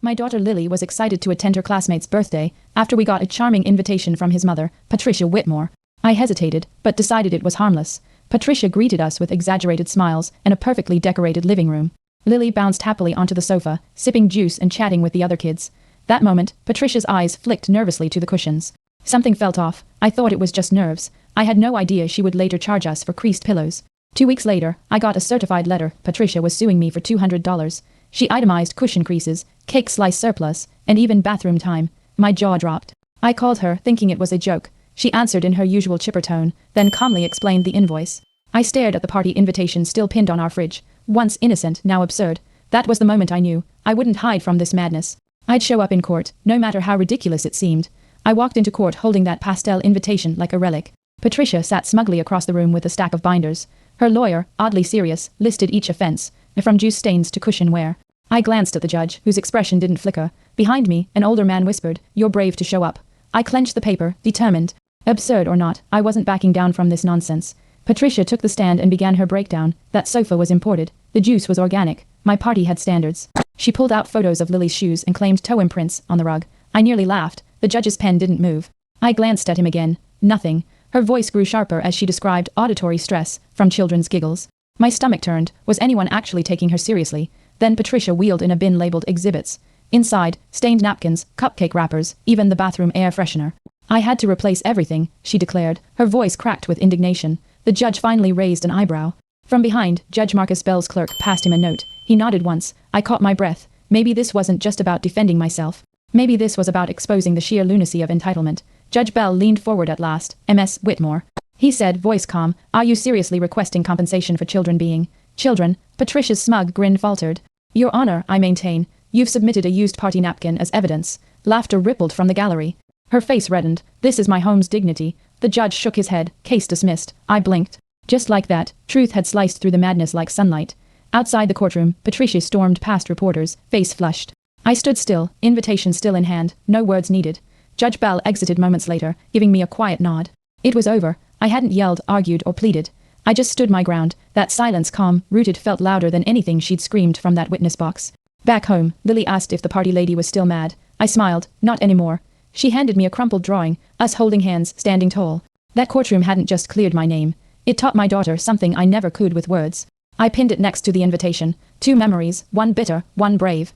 My daughter Lily was excited to attend her classmate's birthday after we got a charming invitation from his mother, Patricia Whitmore. I hesitated, but decided it was harmless. Patricia greeted us with exaggerated smiles and a perfectly decorated living room. Lily bounced happily onto the sofa, sipping juice and chatting with the other kids. That moment, Patricia's eyes flicked nervously to the cushions. Something felt off. I thought it was just nerves. I had no idea she would later charge us for creased pillows. 2 weeks later, I got a certified letter. Patricia was suing me for $200. She itemized cushion creases, cake slice surplus, and even bathroom time. My jaw dropped. I called her, thinking it was a joke. She answered in her usual chipper tone, then calmly explained the invoice. I stared at the party invitation still pinned on our fridge. Once innocent, now absurd. That was the moment I knew. I wouldn't hide from this madness. I'd show up in court, no matter how ridiculous it seemed. I walked into court holding that pastel invitation like a relic. Patricia sat smugly across the room with a stack of binders. Her lawyer, oddly serious, listed each offense, from juice stains to cushion wear. I glanced at the judge, whose expression didn't flicker. Behind me, an older man whispered, "You're brave to show up." I clenched the paper, determined. Absurd or not, I wasn't backing down from this nonsense. Patricia took the stand and began her breakdown. That sofa was imported. The juice was organic. My party had standards. She pulled out photos of Lily's shoes and claimed toe imprints on the rug. I nearly laughed. The judge's pen didn't move. I glanced at him again. Nothing. Her voice grew sharper as she described auditory stress from children's giggles. My stomach turned. Was anyone actually taking her seriously? Then Patricia wheeled in a bin labeled exhibits. Inside, stained napkins, cupcake wrappers, even the bathroom air freshener. I had to replace everything, she declared. Her voice cracked with indignation. The judge finally raised an eyebrow. From behind, Judge Marcus Bell's clerk passed him a note. He nodded once. I caught my breath. Maybe this wasn't just about defending myself. Maybe this was about exposing the sheer lunacy of entitlement. Judge Bell leaned forward at last. Ms. Whitmore. He said, voice calm, "Are you seriously requesting compensation for children being children?" Patricia's smug grin faltered. "Your Honor, I maintain. You've submitted a used party napkin as evidence." Laughter rippled from the gallery. Her face reddened. "This is my home's dignity." The judge shook his head. Case dismissed. I blinked. Just like that, truth had sliced through the madness like sunlight. Outside the courtroom, Patricia stormed past reporters, face flushed. I stood still, invitation still in hand, no words needed. Judge Bell exited moments later, giving me a quiet nod. It was over. I hadn't yelled, argued, or pleaded. I just stood my ground. That silence, calm, rooted, felt louder than anything she'd screamed from that witness box. Back home, Lily asked if the party lady was still mad. I smiled. Not anymore. She handed me a crumpled drawing, us holding hands, standing tall. That courtroom hadn't just cleared my name. It taught my daughter something I never could with words. I pinned it next to the invitation. 2 memories, one bitter, one brave.